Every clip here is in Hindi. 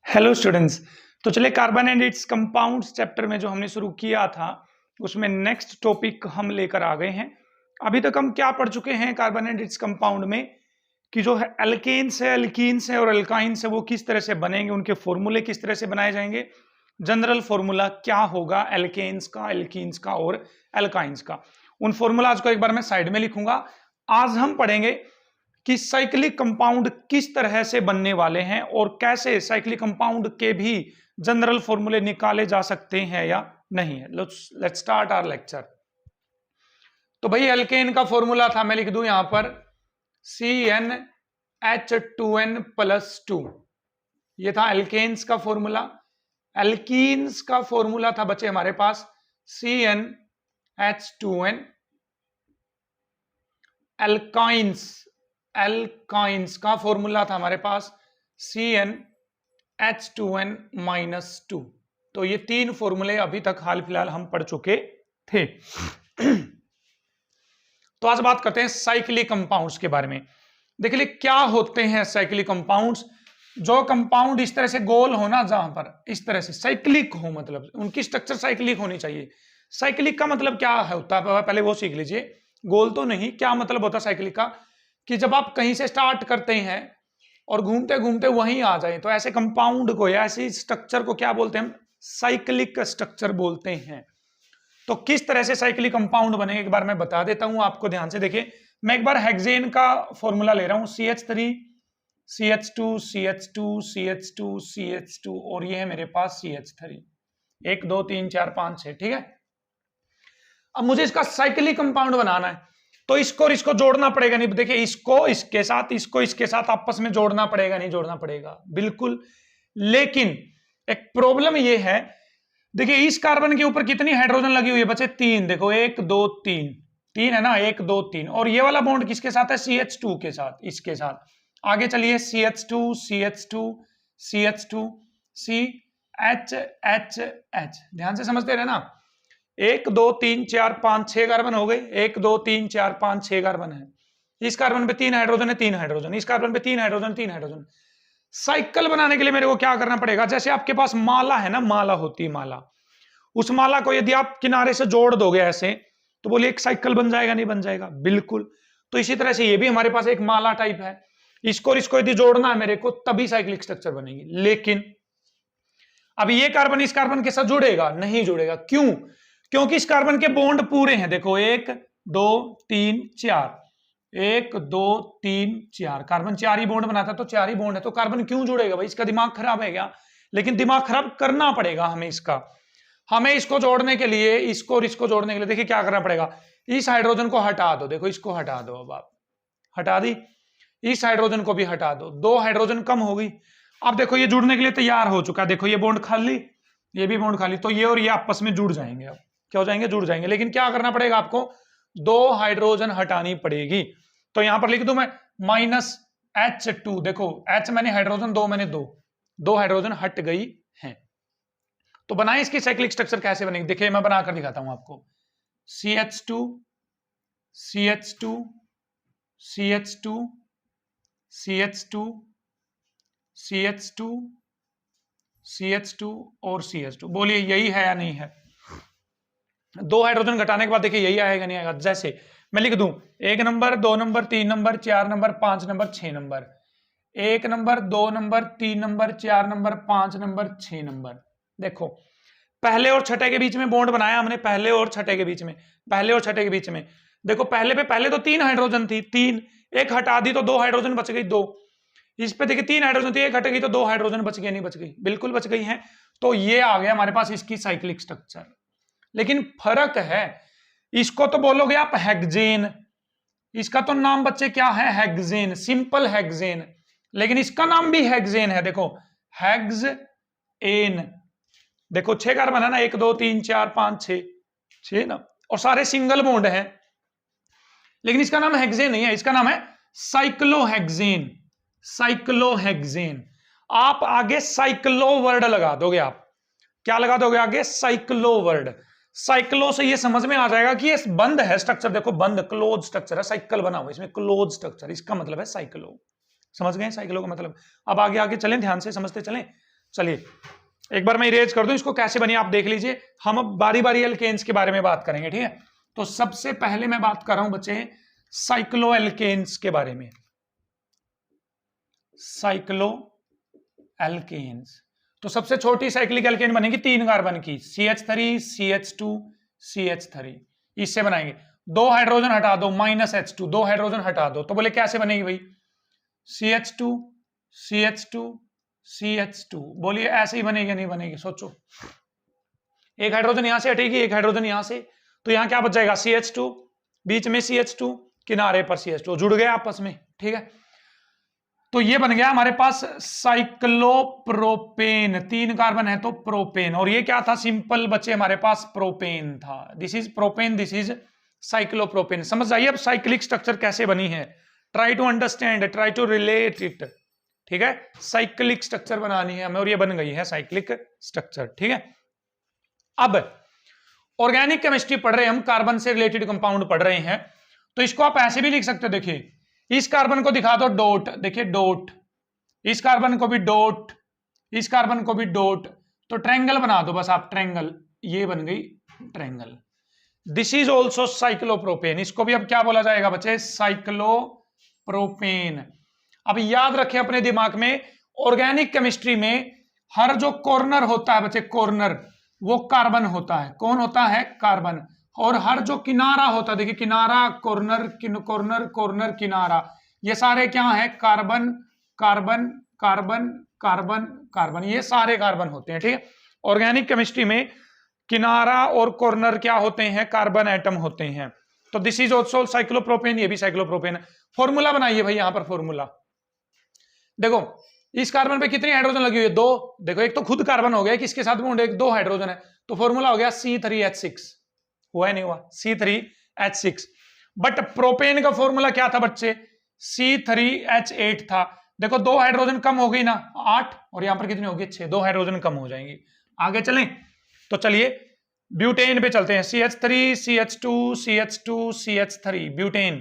Hello students. तो चलिए carbon and it's compounds chapter में जो हमने शुरू किया था उसमें नेक्स्ट टॉपिक हम लेकर आ गए हैं। अभी तक हम क्या पढ़ चुके हैं कार्बन एंड इट्स कंपाउंड में कि जो है एल्केन्स है, एल्कीन्स है और एल्काइंस है वो किस तरह से बनेंगे, उनके फॉर्मूले किस तरह से बनाए जाएंगे, जनरल फॉर्मूला क्या होगा एल्केन्स का, एल्कीन्स का और एल्काइंस का। उन फॉर्मूलाज को एक बार मैं साइड में लिखूंगा। आज हम पढ़ेंगे कि साइक्लिक कंपाउंड किस तरह से बनने वाले हैं और कैसे साइक्लिक कंपाउंड के भी जनरल फॉर्मूले निकाले जा सकते हैं या नहीं है। Let's start our lecture. तो भाई एल्केन का फॉर्मूला था, मैं लिख दूं यहां पर CnH2n+2। ये था एल्केन्स का फॉर्मूला। एल्कीन्स का फॉर्मूला था बच्चे हमारे पास CnH2n। एल्काइंस का फॉर्मूला था हमारे पास CnH2n-2। तो ये तीन फॉर्मूले अभी तक हाल फिलहाल हम पढ़ चुके थे। तो आज बात करते हैं साइक्लिक कंपाउंड्स के बारे में। देखिए क्या होते हैं साइक्लिक कंपाउंड्स। जो कंपाउंड इस तरह से गोल हो ना, जहां पर इस तरह से साइक्लिक हो, मतलब उनकी स्ट्रक्चर साइक्लिक होनी चाहिए। साइक्लिक का मतलब क्या होता है पहले वो सीख लीजिए। गोल तो नहीं, क्या मतलब होता है साइक्लिक का कि जब आप कहीं से स्टार्ट करते हैं और घूमते घूमते वहीं आ जाएं, तो ऐसे कंपाउंड को या ऐसी स्ट्रक्चर को क्या बोलते हैं, साइक्लिक स्ट्रक्चर बोलते हैं। तो किस तरह से साइक्लिक कंपाउंड बनेंगे एक बार मैं बता देता हूं आपको, ध्यान से देखिए। मैं एक बार हेक्सेन का फॉर्मूला ले रहा हूं, CH3 CH2 CH2 CH2 CH2 और ये है मेरे पास CH3, 1 2 3 4 5 6, ठीक है। अब मुझे इसका साइक्लिक कंपाउंड बनाना है तो इसको और इसको जोड़ना पड़ेगा। नहीं देखिए, इसको इसके साथ, इसको इसके साथ आपस में जोड़ना पड़ेगा, नहीं जोड़ना पड़ेगा बिल्कुल। लेकिन एक प्रॉब्लम ये है, देखिए इस कार्बन के ऊपर कितनी हाइड्रोजन लगी हुई है बच्चे, 3। देखो 1 2 3, 3 है ना, 1 2 3। और ये वाला बॉन्ड किसके साथ है, CH2 के साथ, इसके साथ। आगे चलिए CH2 CH2 CH2 CHHH, ध्यान से समझते रहे ना। 1 2 3 4 5 6 कार्बन हो गए, 1 2 3 4 5 6 कार्बन है। इस कार्बन पे 3 हाइड्रोजन है, 3 हाइड्रोजन, इस कार्बन पे 3 हाइड्रोजन, 3 हाइड्रोजन। साइकिल बनाने के लिए मेरे को क्या करना पड़ेगा, जैसे आपके पास माला है ना, माला होती है माला, उस माला को यदि आप किनारे से जोड़ दोगे ऐसे, तो बोलिए एक साइकिल बन जाएगा, नहीं बन जाएगा, बिल्कुल। तो इसी तरह से ये भी हमारे पास एक माला टाइप है, इसको और इसको यदि जोड़ना है मेरे को, तभी साइक्लिक स्ट्रक्चर बनेगी। लेकिन अब ये कार्बन इस कार्बन के साथ जुड़ेगा, नहीं जुड़ेगा। क्यों? क्योंकि इस कार्बन के बॉन्ड पूरे हैं। देखो 1 2 3 4, 1 2 3 4, कार्बन 4 ही बॉन्ड बनाता है, तो 4 ही बॉन्ड है, तो कार्बन क्यों जुड़ेगा भाई, इसका दिमाग खराब है क्या? लेकिन दिमाग खराब करना पड़ेगा हमें इसका। हमें इसको जोड़ने के लिए, इसको और इसको जोड़ने के लिए देखिए क्या करना पड़ेगा। इस हाइड्रोजन को हटा दो, देखो इसको हटा दो, अब आप हटा दी, इस हाइड्रोजन को भी हटा दो, 2 हाइड्रोजन कम हो गई। अब देखो ये जुड़ने के लिए तैयार हो चुका है, देखो ये बॉन्ड खाली, ये भी बॉन्ड खाली, तो ये और ये आपस में जुड़ जाएंगे। अब क्या हो जाएंगे, जुड़ जाएंगे। लेकिन क्या करना पड़ेगा आपको, 2 हाइड्रोजन हटानी पड़ेगी। तो यहां पर लिख दूं मैं -H2। देखो H मैंने हाइड्रोजन, 2 मैंने 2 हाइड्रोजन हट गई है। तो बनाए इसकी साइक्लिक स्ट्रक्चर कैसे बनेगी, देखिए मैं बनाकर दिखाता हूं आपको। CH2 CH2 CH2 CH2 CH2 CH2 और CH2, बोलिए यही है या नहीं है। 2 हाइड्रोजन घटाने के बाद देखिए यही आएगा, नहीं आएगा। जैसे मैं लिख दूं 1 number 2 number 3 number 4 number 5 number 6 number, 1 number 2 number 3 number 4 number 5 number 6 number. देखो पहले और छठे के बीच में बॉन्ड बनाया हमने, पहले और छठे के बीच में, पहले और छठे के बीच में। देखो पहले तो 3 हाइड्रोजन थी, 3, एक हटा दी तो 2 हाइड्रोजन बच गई, 2। इस पे देखिए 3 हाइड्रोजन थी, एक हट गई तो 2 हाइड्रोजन बच गई, नहीं बच गई, बिल्कुल बच गई है। तो ये आ गया हमारे पास इसकी साइक्लिक स्ट्रक्चर। लेकिन फर्क है, इसको तो बोलोगे आप हेक्सेन, इसका तो नाम बच्चे क्या है, हेक्सेन, सिंपल हेक्सेन। लेकिन इसका नाम भी हेक्सेन है, देखो हेक्सेन। देखो 6 कार्बन है ना, 1 2 3 4 5 6 ना, और सारे सिंगल बॉन्ड है। लेकिन इसका नाम हेक्सेन नहीं है, इसका नाम है साइक्लोहेक्सेन। साइक्लोहेक्सेन। आप आगे साइक्लो वर्ड लगा दोगे, आप क्या लगा दोगे आगे, साइक्लो वर्ड। साइक्लो से ये समझ में आ जाएगा कि ये बंद है स्ट्रक्चर, देखो बंद, क्लोज स्ट्रक्चर है, साइकिल बना हुआ इसमें, क्लोज स्ट्रक्चर, इसका मतलब है साइक्लो। समझ गए साइक्लो का मतलब। अब आगे आगे चलें, ध्यान से समझते चलें। चलिए एक बार मैं इरेज कर दूं इसको, कैसे बनी आप देख लीजिए। हम अब बारी बारी एल्केन्स के बारे में बात करेंगे, ठीक है। तो सबसे पहले मैं बात कर रहा हूं बच्चे साइक्लो एल्केन्स के बारे में। साइक्लो एल्केन्स, तो सबसे छोटी साइक्लिक एल्केन बनेगी 3 कार्बन की, CH3 CH2 CH3, इससे बनाएंगे। 2 हाइड्रोजन हटा दो, -H2, 2 हाइड्रोजन हटा दो, तो बोले कैसे बनेगी भाई, CH2 CH2 CH2, बोलिए ऐसे ही बनेगी नहीं बनेगी, सोचो। एक हाइड्रोजन यहां से हटेगी, एक हाइड्रोजन यहां से, तो यहां क्या बच जाएगा, CH2, बीच में CH2, किनारे पर CH2, जुड़ गए आपस में, ठीक है। तो ये बन गया हमारे पास साइक्लोप्रोपेन, 3 कार्बन है तो प्रोपेन, और ये क्या था, सिंपल बच्चे हमारे पास प्रोपेन था। This is propane, this is cyclopropane. समझ जाइए अब साइक्लिक स्ट्रक्चर कैसे बनी है, try to understand, try to relate it, ठीक है। साइक्लिक स्ट्रक्चर बनानी है हमें और ये बन गई है साइक्लिक स्ट्रक्चर, ठीक है। अब ऑर्गेनिक केमिस्ट्री पढ़ रहे हैं हम, कार्बन से रिलेटेड कंपाउंड पढ़ रहे हैं, तो इसको आप ऐसे भी लिख सकते हो। देखिए इस कार्बन को दिखा दो डॉट, देखिए डॉट, इस कार्बन को भी डॉट, इस कार्बन को भी डॉट, तो ट्रायंगल बना दो बस आप, ट्रायंगल, ये बन गई triangle. This is also cyclopropane, इसको भी अब क्या बोला जाएगा बच्चे, साइक्लोप्रोपेन। अब याद रखें अपने दिमाग में, ऑर्गेनिक केमिस्ट्री में हर जो कॉर्नर होता है बच्चे, कॉर्नर, वो कार्बन होता है। कौन होता है, कार्बन। और हर जो किनारा होता है, देखिए किनारा, कॉर्नर, कॉर्नर, कॉर्नर, किनारा, ये सारे क्या है, carbon carbon carbon carbon carbon, ये सारे कार्बन होते हैं, ठीक है। ऑर्गेनिक केमिस्ट्री में किनारा और कॉर्नर क्या होते हैं, कार्बन एटम होते हैं। तो दिस इज ऑल्सो साइक्लोप्रोपेन, ये भी साइक्लोप्रोपेन है। फॉर्मूला बनाइए भाई, यहां पर फॉर्मूला देखो, इस कार्बन पे कितनी हाइड्रोजन लगी हुई है, 2, देखो एक तो खुद कार्बन हो गया, किसके साथ बॉन्ड है, 2 हाइड्रोजन है, तो फॉर्मूला हो गया C3H6, हुआ नहीं हुआ, C3H6। बट प्रोपेन का फॉर्मूला क्या था बच्चे, C3H8 था। देखो 2 हाइड्रोजन कम हो गई ना, 8, और यहां पर कितनी होगी, 6, 2 हाइड्रोजन कम हो जाएंगी। आगे चलें, तो चलिए ब्यूटेन पे चलते हैं, CH3 CH2 CH2 CH3, butane.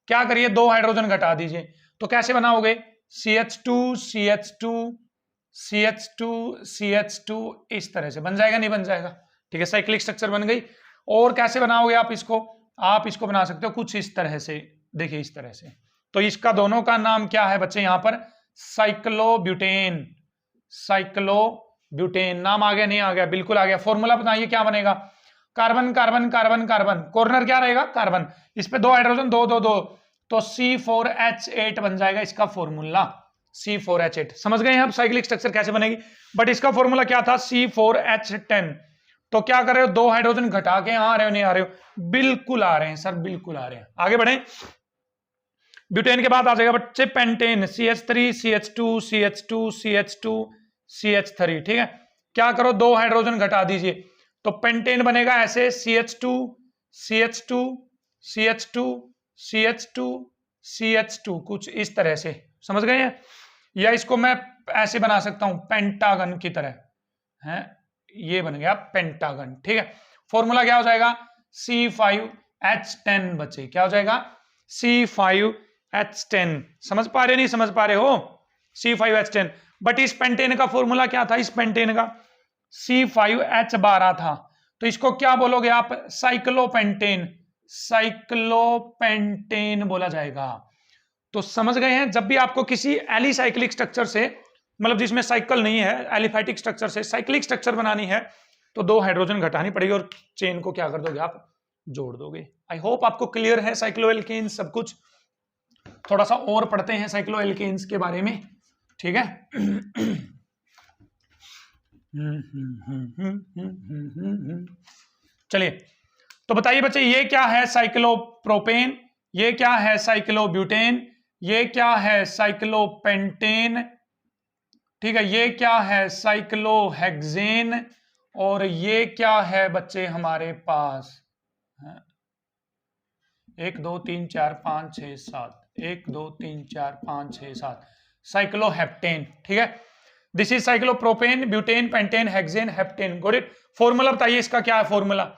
क्या करिए, 2 हाइड्रोजन घटा दीजिए, तो कैसे बनाओगे, CH2 CH2 CH2 CH2, इस तरह से बन जाएगा, नहीं बन जाएगा, ठीक है, साइक्लिक स्ट्रक्चर बन गई। और कैसे बनाओगे आप इसको, आप इसको बना सकते हो कुछ इस तरह से, देखिए इस तरह से। तो इसका दोनों का नाम क्या है बच्चे, यहां पर साइक्लोब्यूटेन, साइक्लोब्यूटेन। नाम आ गया, नहीं आ गया, बिल्कुल आ गया। फॉर्मूला बताइए क्या बनेगा, carbon carbon carbon carbon, corner क्या रहेगा, कार्बन, इस पे 2 हाइड्रोजन, 2 2 2, तो C4H8 बन जाएगा इसका फॉर्मूला, C4H8। समझ गए आप साइक्लिक स्ट्रक्चर कैसे बनेगी। बट इसका फॉर्मूला क्या था, C4H10। तो क्या कर रहे हो, 2 हाइड्रोजन घटा के आ रहे हो, नहीं आ रहे हो, बिल्कुल आ रहे हैं सर, बिल्कुल आ रहे हैं। आगे बढ़े, ब्यूटेन के बाद आ जाएगा बच्चे pentane, CH3 CH2 CH2 CH2 CH3, ठीक है। क्या करो, 2 हाइड्रोजन घटा दीजिए, तो पेंटेन बनेगा ऐसे, CH2 CH2 CH2 CH2 CH2, कुछ इस तरह से, समझ गए हैं। या इसको मैं ऐसे बना सकता हूं, पेंटागन की तरह है, ये बन गया पेंटागन, ठीक है। फॉर्मूला क्या हो जाएगा, C5H10 बचे, क्या हो जाएगा, C5H10। समझ पा रहे, नहीं समझ पा रहे हो, C5H10। बट इस पेंटेन का फॉर्मूला क्या था, इस पेंटेन का C5H12 था, तो इसको क्या बोलोगे आप, साइक्लोपेंटेन, साइक्लोपेंटेन बोला जाएगा। तो समझ गए हैं, जब भी आपको किसी एलिसाइक्लिक स्ट्रक्चर से, मतलब जिसमें साइकिल नहीं है, एलिफैटिक स्ट्रक्चर से साइक्लिक स्ट्रक्चर बनानी है, तो 2 हाइड्रोजन घटानी पड़ेगी और चेन को क्या कर दोगे आप, जोड़ दोगे। आई होप आपको क्लियर है साइक्लोएल्केन्स सब कुछ। थोड़ा सा और पढ़ते हैं साइक्लोएल्केन्स के बारे में, ठीक है। चलिए, तो बताइए बच्चे, ये क्या है साइक्लोप्रोपेन, ये क्या है साइक्लोब्यूटेन, ये क्या है साइक्लोपेंटेन, ठीक है, ये क्या है साइक्लोहेक्सेन, और ये क्या है बच्चे हमारे पास, 1 2 3 4 5 6 7, 1 2 3 4 5 6 7, साइक्लोहेप्टेन, ठीक है। This is cyclopropane, butane, pentane, hexane, heptane, got it. Formula बताइए इसका क्या है, फॉर्मूला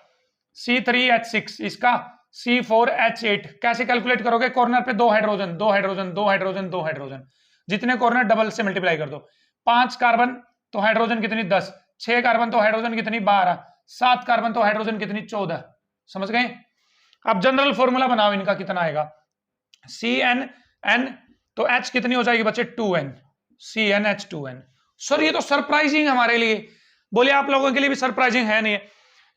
C3H6, इसका C4H8। कैसे कैलकुलेट करोगे, कॉर्नर पे 2 हाइड्रोजन, 2 हाइड्रोजन, 2 हाइड्रोजन, 2 हाइड्रोजन, जितने कॉर्नर डबल से मल्टीप्लाई कर दो। 5 कार्बन तो हाइड्रोजन कितनी 10, 6 कार्बन तो हाइड्रोजन कितनी 12, 7 कार्बन तो हाइड्रोजन कितनी 14। समझ गए? अब जनरल फॉर्मूला बनाओ इनका, कितना आएगा CnN, तो H कितनी हो जाएगी बच्चे 2N, CnH2n। सर ये तो सरप्राइजिंग हमारे लिए, बोले आप लोगों के लिए भी सरप्राइजिंग है नहीं?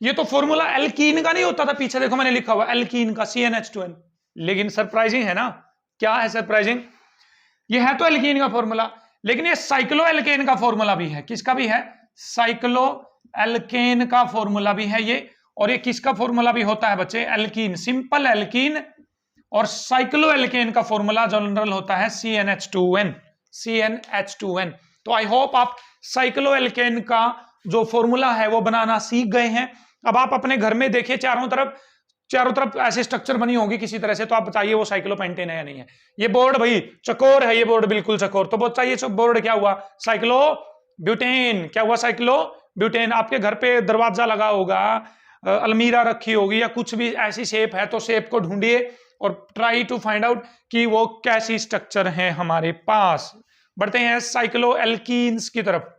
ये तो फॉर्मूला एल्कीन का नहीं होता था, पीछे देखो मैंने लिखा हुआ एल्कीन का CnH2n, लेकिन सरप्राइजिंग है ना? क्या है सरप्राइजिंग? ये है तो एल्कीन का फॉर्मूला, लेकिन ये साइक्लो एल्केन का फॉर्मूला भी है। किसका भी है? साइक्लो एल्केन का फॉर्मूला भी है ये। और ये किसका फॉर्मूला भी होता है बच्चे? Alkene, simple alkene. और साइक्लो एल्केन का फॉर्मूला जनरल होता है CnH2n, CnH2n। तो आई होप आप साइक्लो एल्केन का जो फॉर्मूला है वो बनाना सीख गए हैं। अब आप अपने घर में देखिए, चारों तरफ ऐसे स्ट्रक्चर बनी होगी किसी तरह से, तो आप बताइए वो साइक्लोपेंटेन है या नहीं है। ये बोर्ड भाई चकोर है, ये बोर्ड बिल्कुल चकोर, तो बताइए बोर्ड क्या हुआ? Cyclo butane. क्या हुआ? Cyclo butane. आपके घर पे दरवाजा लगा होगा, अलमीरा रखी होगी या कुछ भी ऐसी शेप है, तो शेप को ढूंढिए और ट्राई टू फाइंड आउट कि वो कैसी स्ट्रक्चर है हमारे पास। बढ़ते हैं साइक्लो एल्कीन्स की तरफ।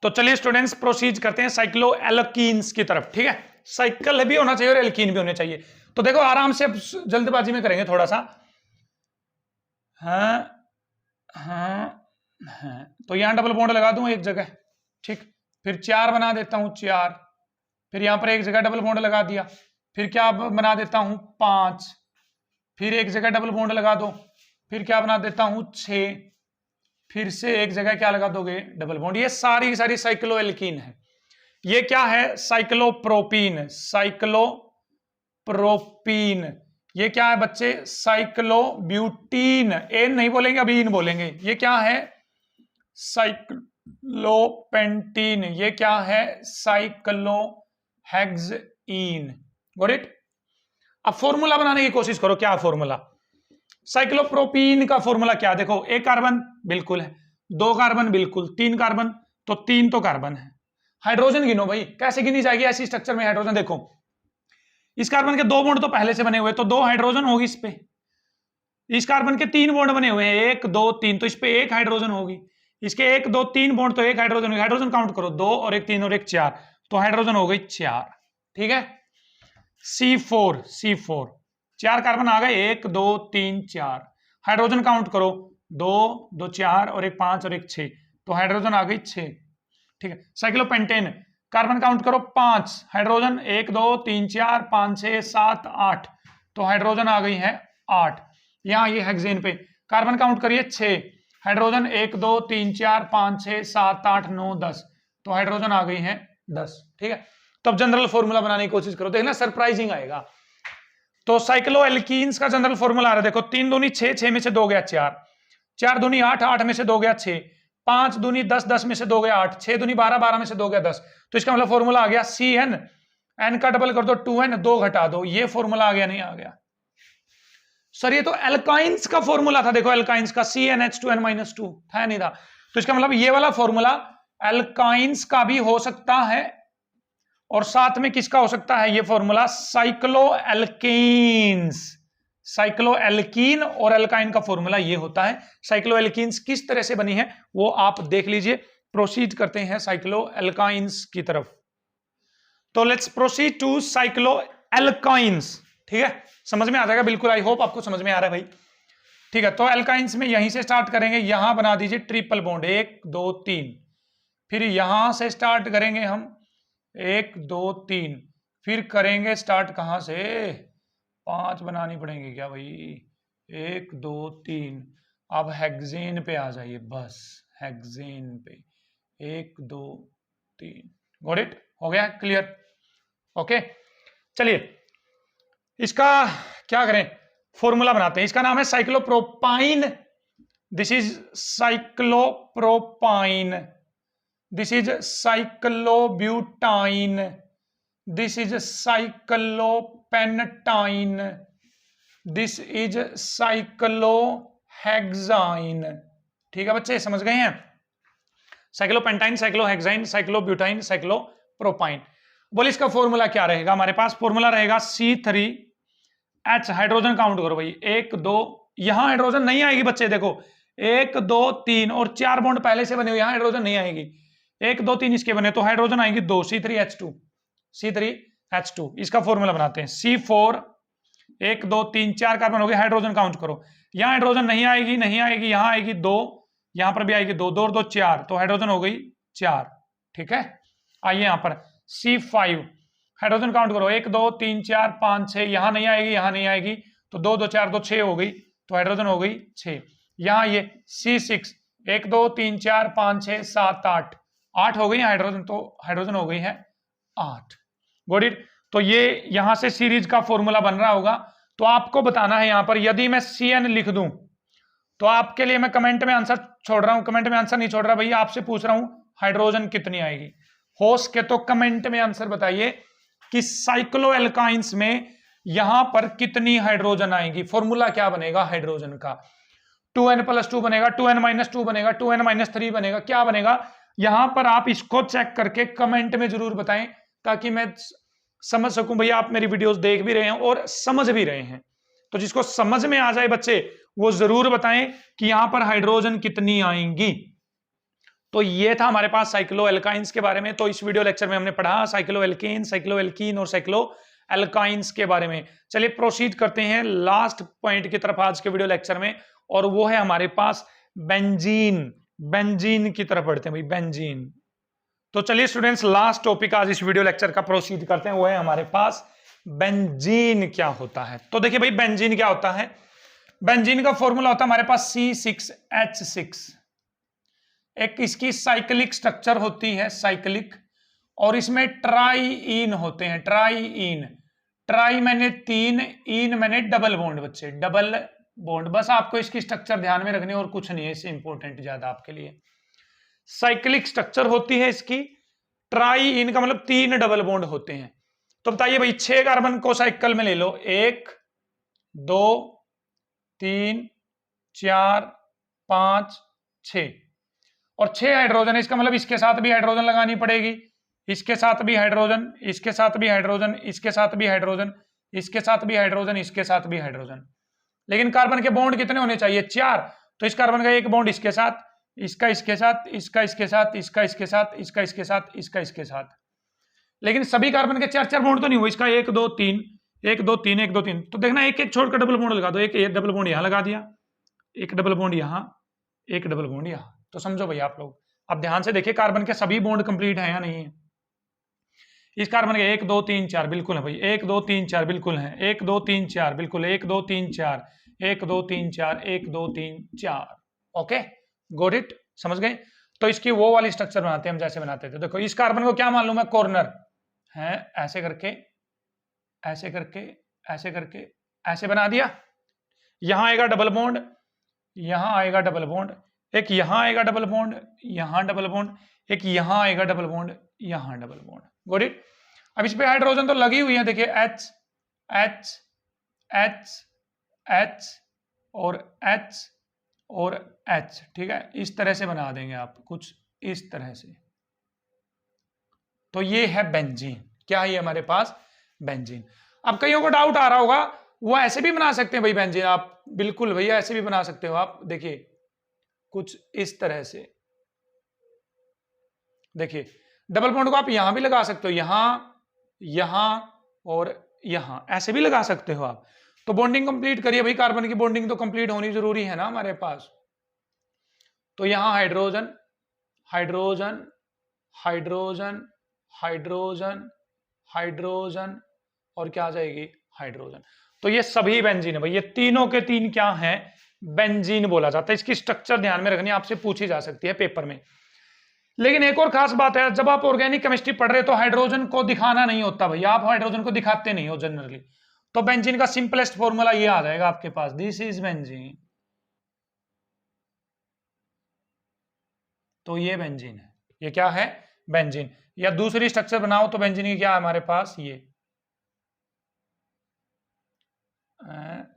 तो चलिए स्टूडेंट्स प्रोसीड करते हैं साइक्लो एल्कीन्स की तरफ। ठीक है, साइकिल भी होना चाहिए और एल्कीन भी होने चाहिए। तो देखो आराम से, जल्दबाजी में करेंगे थोड़ा सा। हाँ हाँ हाँ, तो यहां डबल बॉन्ड लगा दूं एक जगह, ठीक, फिर 4 बना देता हूं 4, फिर यहां पर एक जगह डबल बॉन्ड लगा दिया, फिर क्या बना देता हूं 5, फिर एक जगह डबल बॉन्ड लगा दो, फिर क्या बना देता हूं 6, फिर से एक जगह क्या लगा दोगे? Double bond. ये सारी सारी साइक्लो एल्कीन है। ये क्या है? Cyclopropene, cyclopropene. ये क्या है बच्चे? साइक्लोब्यूटीन। एन नहीं बोलेंगे, अभी इन बोलेंगे। ये क्या है? साइक्लोपेंटीन। ये क्या है? साइक्लोहेक्सीन। Got it? अब फॉर्मूला बनाने की कोशिश करो। क्या फॉर्मूला? साइक्लोप्रोपीन का फॉर्मूला क्या? देखो, एक कार्बन बिल्कुल है, 2 कार्बन बिल्कुल, 3 कार्बन, तो 3 तो कार्बन है। हाइड्रोजन गिनो भाई, कैसे गिनी जाएगी ऐसी स्ट्रक्चर में हाइड्रोजन? देखो इस कार्बन के 2 बॉन्ड तो पहले से बने हुए, तो 2 हाइड्रोजन होगी इस पे। इस कार्बन के 3 बॉन्ड बने हुए हैं, 1 2 3, तो इस पे 1 हाइड्रोजन होगी। इसके 1 2 3 बॉन्ड, तो 1 हाइड्रोजन होगी। हाइड्रोजन काउंट करो, 2 और 1 3 और 1 4, तो हाइड्रोजन हो गई 4। ठीक है, C4 4 कार्बन आ गए, 1 2 3 4। हाइड्रोजन काउंट करो, 2 2 4 और 1 5 और 1 6, तो हाइड्रोजन आ गई 6। ठीक है, साइक्लोपेंटेन कार्बन काउंट करो, 5 हाइड्रोजन, 1 2 3 4 5 6 7 8, तो हाइड्रोजन आ गई है 8। यहां ये हेक्सेन पे कार्बन काउंट करिए, 6 हाइड्रोजन, 1 2 3 4 5 6 7 8 9 10, तो हाइड्रोजन आ गई है 10। ठीक है, तब जनरल फॉर्मूला बनाने की कोशिश करो, देखना सरप्राइजिंग आएगा। तो साइक्लो एल्कीन्स का जनरल फॉर्मूला आ रहा है, देखो 3 दूनी 6, 6 में से 2 गया 4, 4 दूनी 8, 8 में से 2 गया 6, 5 दूनी 10, 10 में से 2 गया 8, 6 दूनी 12, 12 में से 2 गया 10। तो इसका मतलब फॉर्मूला आ गया CN, N का डबल कर दो 2N, 2 घटा दो, ये फॉर्मूला आ गया नहीं आ गया? सर ये तो एल्काइंस का फॉर्मूला था, देखो एल्काइंस का CnH2n-2 था नहीं था? तो इसका मतलब ये वाला फॉर्मूला एल्काइंस का भी हो सकता है, और साथ में किसका हो सकता है ये formula? Cyclo alkenes. Cyclo alkene और एल्काइन का फॉर्मूला ये होता है। साइक्लो एल्कीन्स किस तरह से बनी है वो आप देख लीजिए। प्रोसीड करते हैं साइक्लो एल्काइंस की तरफ। तो let's proceed to cycloalkynes. ठीक है, समझ में आ जाएगा बिल्कुल, आई होप आपको समझ में आ रहा है भाई। ठीक है, तो एल्काइंस में यहीं से स्टार्ट करेंगे, यहां बना दीजिए ट्रिपल बॉन्ड, 1 2 3, फिर यहां से स्टार्ट करेंगे हम 1 2 3, फिर करेंगे स्टार्ट कहां से? 5 बनानी पड़ेंगे क्या भाई? 1 2 3, अब हेक्सेन पे आ जाइए, बस हेक्सेन पे 1 2 3। Got it? हो गया क्लियर? ओके, चलिए इसका क्या करें, फॉर्मूला बनाते हैं। इसका नाम है cyclopropyne. This is cyclopropyne, this is cyclobutyne, this is cyclopentyne, this is cyclohexyne. ठीक है बच्चे, समझ गए हैं? साइक्लोपेंटाइन, साइक्लोहेक्साइन, साइक्लोब्यूटाइन, साइक्लोप्रोपाइन। बोले इसका फॉर्मूला क्या रहेगा? हमारे पास फॉर्मूला रहेगा C3H। हाइड्रोजन काउंट करो भाई, 1 2, यहां हाइड्रोजन नहीं आएगी बच्चे, देखो 1 2 3 और 4 बॉन्ड पहले से बने हुए, यहां हाइड्रोजन नहीं आएगी। 1 2 3 इसके बने तो हाइड्रोजन आएंगी 2, C3H2। इसका फॉर्मूला बनाते हैं, C4 1 2 3 4 कार्बन हो गए, हाइड्रोजन काउंट करो। यहां हाइड्रोजन नहीं आएगी, यहां आएगी 2, यहां पर भी आएगी 2, 2 और 2 4, तो हाइड्रोजन हो गई 4। ठीक है, आइए यहां पर C5 हाइड्रोजन काउंट करो, 1 2 3 4 5 6, यहां नहीं आएगी, तो 2 2 4 2 6 हो गई, तो हाइड्रोजन हो गई 6। यहां ये C6 1 2 3 4 5 6 7 8, 8 हो गई हाइड्रोजन, तो हाइड्रोजन हो गई है 8। Got it. तो ये यहां से सीरीज का फॉर्मूला बन रहा होगा। तो आपको बताना है यहां पर, यदि मैं CN लिख दूं तो आपके लिए मैं कमेंट में आंसर छोड़ रहा हूं, कमेंट में आंसर नहीं छोड़ रहा भैया, आपसे पूछ रहा हूं हाइड्रोजन कितनी आएगी। हो सके तो कमेंट में आंसर बताइए कि साइक्लो एल्काइंस में यहां पर कितनी हाइड्रोजन आएगी। फॉर्मूला क्या बनेगा हाइड्रोजन का? 2n+2 बनेगा, 2n-2 बनेगा, 2n-3 बनेगा, क्या बनेगा? यहां पर आप इसको चेक करके कमेंट में जरूर बताएं, ताकि मैं समझ सकूं भैया आप मेरी वीडियोस देख भी रहे हैं और समझ भी रहे हैं। तो जिसको समझ में आ जाए बच्चे, वो जरूर बताएं कि यहां पर हाइड्रोजन कितनी आएंगी। तो ये था हमारे पास साइक्लो एल्काइंस के बारे में। तो इस वीडियो लेक्चर में हमने पढ़ा साइक्लो एल्केन, साइक्लो एल्कीन और साइक्लो एल्काइंस के बारे में। चलिए प्रोसीड करते हैं लास्ट पॉइंट की तरफ आज के वीडियो लेक्चर में, और वो है हमारे पास बेंजीन। बेंजीन की तरफ बढ़ते हैं भाई, बेंजीन। तो चलिए स्टूडेंट्स, लास्ट टॉपिक आज इस वीडियो लेक्चर का प्रोसीड करते हैं, वो है हमारे पास बेंजीन क्या होता है। तो देखिए भाई, बेंजीन क्या होता है? बेंजीन का फॉर्मूला होता है हमारे पास C6H6। एक इसकी साइक्लिक स्ट्रक्चर होती है, साइक्लिक, और इसमें ट्राईइन होते हैं, ट्राईइन। ट्राई मैंने 3, इन मैंने डबल बॉन्ड बच्चे, डबल बॉन्ड। बस आपको इसकी स्ट्रक्चर ध्यान में रखनी है और कुछ नहीं है इससे इंपॉर्टेंट ज्यादा आपके लिए। साइक्लिक स्ट्रक्चर होती है इसकी, ट्राईइन का मतलब 3 डबल बॉन्ड होते हैं। तो बताइए भाई, 6 कार्बन को साइकिल में ले लो, 1 2 3 4 5 6, और 6 हाइड्रोजन है, इसका मतलब इसके साथ भी हाइड्रोजन लगानी पड़ेगी, इसके साथ भी हाइड्रोजन, इसके साथ भी हाइड्रोजन, इसके साथ भी हाइड्रोजन, इसके साथ भी हाइड्रोजन, इसके साथ भी हाइड्रोजन। लेकिन कार्बन के बॉन्ड कितने होने चाहिए? 4। तो इस कार्बन का एक बॉन्ड इसके साथ, इसका इसके साथ, इसका इसके साथ, इसका इसके साथ, इसका इसके साथ, इसका इसके साथ। लेकिन सभी कार्बन के 4-4 बॉन्ड तो नहीं हुए, इसका 1 2 3 1 2 3 1 2 3। तो देखना, एक एक छोड़कर डबल बॉन्ड लगा दो, एक डबल बॉन्ड यहां लगा दिया, एक डबल बॉन्ड यहां, एक डबल बॉन्ड यहां। तो समझो भैया आप लोग, अब ध्यान से देखिए कार्बन के सभी बॉन्ड कंप्लीट है या नहीं है। इस कार्बन के 1 2 3 4 बिल्कुल है भाई, 1 2 3 4 बिल्कुल है, 1 2 3 4 बिल्कुल, 1 2 3 4 1 2 3 4 1 2 3 4। ओके, गॉट इट, समझ गए? तो इसकी वो वाली स्ट्रक्चर बनाते हैं हम जैसे बनाते थे। देखो इस कार्बन को क्या मालूम है? कॉर्नर है, ऐसे करके ऐसे करके ऐसे करके ऐसे बना दिया। यहां आएगा डबल बॉन्ड, यहां आएगा डबल बॉन्ड, एक यहां आएगा डबल बॉन्ड, यहां डबल बॉन्ड, एक यहां आएगा डबल बॉन्ड, यहां डबल बॉन्ड। Got it. अब इस पे हाइड्रोजन तो लगी हुई है, देखिए H H H H और H और H। ठीक है, इस तरह से बना देंगे आप, कुछ इस तरह से। तो ये है बेंजीन। क्या है ये हमारे पास? बेंजीन। अब कईयों को डाउट आ रहा होगा, वो ऐसे भी बना सकते हैं भाई बेंजीन? आप बिल्कुल भैया ऐसे भी बना सकते हो आप। देखिए कुछ इस तरह से, देखिए डबल बॉन्ड को आप यहां भी लगा सकते हो, यहां, यहां और यहां, ऐसे भी लगा सकते हो आप। तो बॉन्डिंग कंप्लीट करिए भाई, कार्बन की बॉन्डिंग तो कंप्लीट होनी जरूरी है ना हमारे पास। तो यहां hydrogen, hydrogen, hydrogen, hydrogen, hydrogen, और क्या आ जाएगी? हाइड्रोजन। तो ये सभी बेंजीन है भाई, ये तीनों के तीन क्या हैं? बेंजीन बोला जाता है। इसकी स्ट्रक्चर ध्यान में रखनी, आपसे पूछी जा सकती है पेपर में। लेकिन एक और खास बात है, जब आप ऑर्गेनिक केमिस्ट्री पढ़ रहे हो तो हाइड्रोजन को दिखाना नहीं होता भैया, आप हाइड्रोजन को दिखाते नहीं हो जनरली। तो बेंजीन का सिंपलेस्ट फॉर्मूला ये आ जाएगा आपके पास, दिस इज बेंजीन। तो ये बेंजीन है, ये क्या है? बेंजीन। या दूसरी स्ट्रक्चर बनाओ तो बेंजीन की क्या है हमारे पास? ये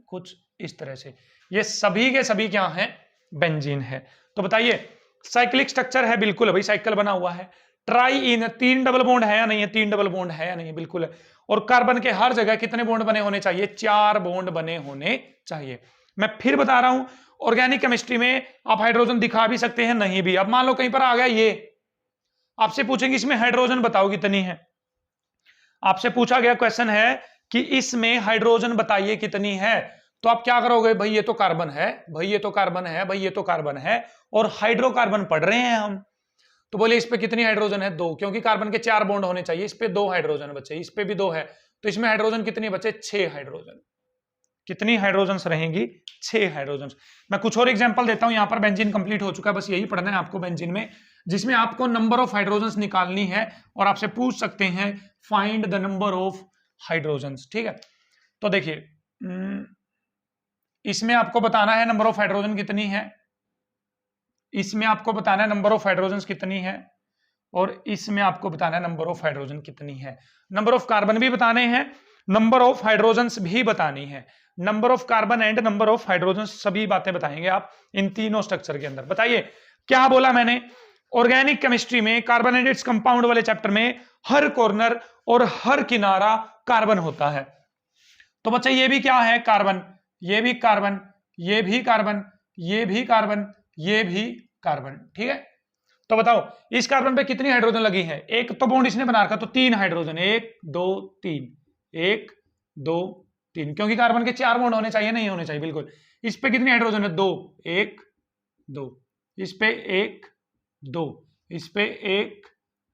कुछ इस तरह से। ये सभी के सभी क्या हैं? बेंजीन है। तो बताइए, साइक्लिक स्ट्रक्चर है, बिल्कुल है भाई, साइकिल बना हुआ है। ट्राईइन, 3 डबल बॉन्ड है या नहीं है? 3 डबल बॉन्ड है या नहीं है? बिल्कुल है। और कार्बन के हर जगह कितने बॉन्ड बने होने चाहिए? 4 बॉन्ड बने होने चाहिए। मैं फिर बता रहा हूं, ऑर्गेनिक केमिस्ट्री में आप हाइड्रोजन दिखा भी सकते हैं, नहीं भी। अब मान लो कहीं पर आ गया ये, आपसे पूछेंगे इसमें हाइड्रोजन बताओ कितनी है। आपसे पूछा गया क्वेश्चन है कि इसमें हाइड्रोजन बताइए कितनी है, तो आप क्या करोगे, भाई ये तो कार्बन है, भाई ये तो कार्बन है, भाई ये तो कार्बन है, और हाइड्रोकार्बन पढ़ रहे हैं हम, तो बोले इस पे कितनी हाइड्रोजन है, 2, क्योंकि कार्बन के 4 बॉन्ड होने चाहिए, इस पे 2 हाइड्रोजन बचे, इस पे भी 2 है, तो इसमें हाइड्रोजन कितनी बचे, 6 हाइड्रोजन। कितनी हाइड्रोजन रहेंगी, 6 हाइड्रोजन। मैं कुछ और एग्जांपल देता हूं, यहां पर बेंजीन कंप्लीट हो चुका है, बस यही पढ़ना है आपको बेंजीन में, जिसमें आपको नंबर ऑफ हाइड्रोजन निकालनी है और आपसे पूछ सकते हैं find the number of hydrogen. ठीक है, तो देखिए इसमें आपको बताना है नंबर ऑफ हाइड्रोजन कितनी है, इसमें आपको बताना है नंबर ऑफ हाइड्रोजन कितनी है, और इसमें आपको बताना है नंबर ऑफ हाइड्रोजन कितनी है। नंबर ऑफ कार्बन भी बताने हैं, नंबर ऑफ हाइड्रोजन भी बतानी है, number of carbon and number of hydrogen, सभी बातें बताएंगे आप इन तीनों स्ट्रक्चर के अंदर। बताइए क्या बोला मैंने, ऑर्गेनिक केमिस्ट्री में कार्बन एंड इट्स कंपाउंड वाले चैप्टर में हर कॉर्नर और हर किनारा कार्बन होता है। तो बच्चा ये भी क्या है, कार्बन, ये भी कार्बन, ये भी कार्बन, ये भी कार्बन, ये भी कार्बन। ठीक है, तो बताओ इस कार्बन पे कितनी हाइड्रोजन लगी है, एक तो बॉन्ड इसने बना रखा, तो 3 हाइड्रोजन, 1 2 3, 1 2 3, क्योंकि कार्बन के 4 बॉन्ड होने चाहिए, नहीं होने चाहिए बिल्कुल। इस पे कितनी हाइड्रोजन है, 2, 1 2, इस पे 1 2, इस पे 1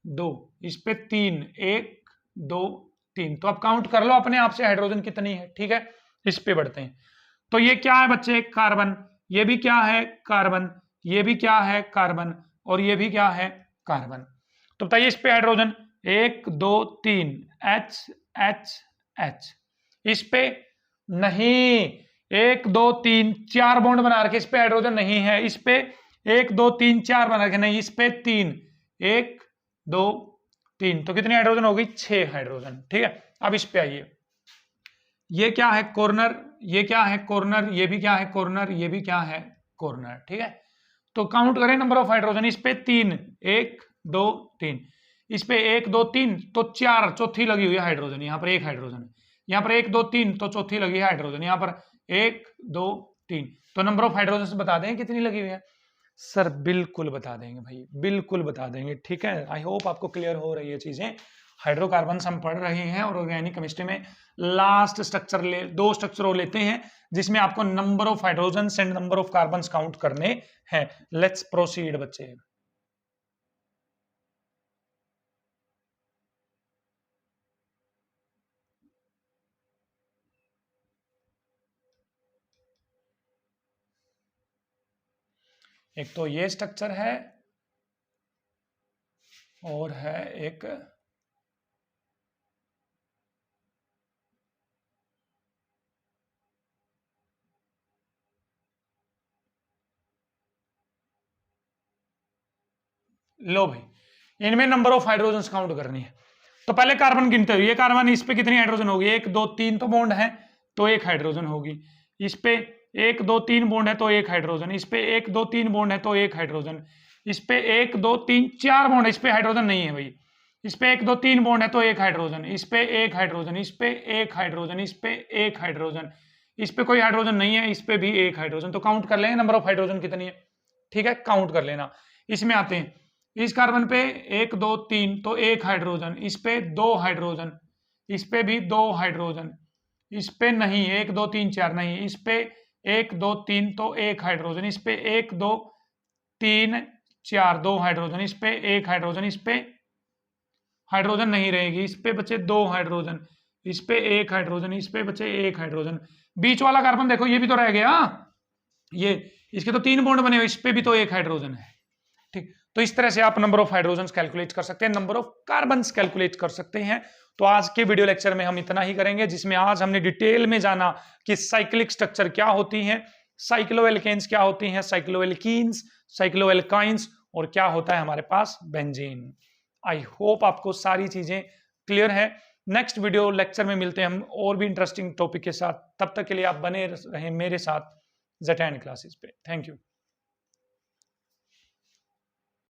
2, इस पे 3, 1 2 3, तो आप काउंट कर लो अपने आप से हाइड्रोजन कितनी है। ठीक है, इस पे बढ़ते हैं, तो ये क्या है बच्चे, कार्बन, ये भी क्या है कार्बन, ये भी क्या है कार्बन, और ये भी क्या है कार्बन। तो बताइए इस पे हाइड्रोजन 1 2 3, H H H, इस पे नहीं, 1 2 3 4 बॉन्ड बना रखे, इस पे हाइड्रोजन नहीं है, इस पे 1 2 3 4 बना रखे, नहीं, इस पे 3, 1 2 3, तो कितनी हाइड्रोजन हो गई, 6 हाइड्रोजन। ठीक है, अब इस पे आइए, ये क्या है कॉर्नर, ये क्या है कॉर्नर, ये भी क्या है कॉर्नर, ये भी क्या है कॉर्नर। ठीक है, तो काउंट करें नंबर ऑफ हाइड्रोजन, इस पे 3, 1 2 3, इस पे 1 2 3, तो 4, चौथी लगी हुई है हाइड्रोजन, यहाँ पर 1 हाइड्रोजन, यहाँ पर 1 2 3, तो चौथी लगी है हाइड्रोजन, यहाँ पर 1 2 3, तो नंबर ऑफ हाइड्रोजन बता दें कितनी लगी हुई है। सर बिल्कुल बता देंगे भाई, बिल्कुल बता देंगे। ठीक है, आई होप आपको क्लियर हो रही है चीजें। हाइड्रोकार्बन हम पढ़ रहे हैं और ऑर्गेनिक केमिस्ट्री में लास्ट स्ट्रक्चर 2 स्ट्रक्चर और लेते हैं जिसमें आपको number of hydrogen and number of carbon count करने हैं। लेट्स प्रोसीड बच्चे। एक तो ये स्ट्रक्चर है और है एक लो भाई, इनमें नंबर ऑफ हाइड्रोजन काउंट करनी है। तो पहले कार्बन गिनते हुए, ये कार्बन, इस पे कितनी हाइड्रोजन होगी, 1 2 3 तो बॉन्ड है, तो 1 हाइड्रोजन होगी। इस पे 1 2 3 बॉन्ड है तो 1 हाइड्रोजन, इस पे 1 2 3 बॉन्ड है तो 1 हाइड्रोजन, इस पे 1 2 3 4 बॉन्ड है, इस पे हाइड्रोजन नहीं है भाई, इस पे 1 2 3 बॉन्ड है तो 1 हाइड्रोजन, इस पे 1 हाइड्रोजन, इस पे 1 हाइड्रोजन, इस पे 1 हाइड्रोजन, इस पे कोई हाइड्रोजन नहीं है, इस पे भी 1 हाइड्रोजन। तो काउंट कर लेंगे नंबर ऑफ हाइड्रोजन कितनी है। ठीक है, काउंट कर लेना। इसमें आते हैं, इस कार्बन पे 1 2 3 तो 1 हाइड्रोजन, इस पे 2 हाइड्रोजन, इस पे भी 2 हाइड्रोजन, इस पे नहीं 1 2 3 4 नहीं, इस पे 1 2 3 तो 1 हाइड्रोजन, इस पे 1 2 3 4 2 हाइड्रोजन, इस पे 1 हाइड्रोजन, इस पे हाइड्रोजन नहीं रहेगी, इस पे बचे 2 हाइड्रोजन, इस पे 1 हाइड्रोजन, इस पे बचे 1 हाइड्रोजन। बीच वाला कार्बन देखो ये भी तो रह गया, ये इसके तो 3 बॉन्ड बने हुए, इस पे भी तो 1 हाइड्रोजन है। ठीक, तो इस तरह से आप नंबर ऑफ हाइड्रोजन कैलकुलेट कर सकते हैं, नंबर ऑफ कार्बन कैलकुलेट कर सकते हैं। तो आज के वीडियो लेक्चर में हम इतना ही करेंगे, जिसमें आज हमने डिटेल में जाना कि साइक्लिक स्ट्रक्चर क्या होती हैं, साइक्लोएल्केन्स क्या होती हैं, साइक्लोएल्कीन्स, साइक्लोएल्काइंस, और क्या होता है हमारे पास बेंजीन। आई होप आपको सारी चीजें क्लियर है। नेक्स्ट वीडियो लेक्चर में मिलते हैं हम और भी इंटरेस्टिंग टॉपिक के साथ। तब तक के लिए आप बने रहें मेरे साथ ज़ेड क्लासेस पे। Thank you.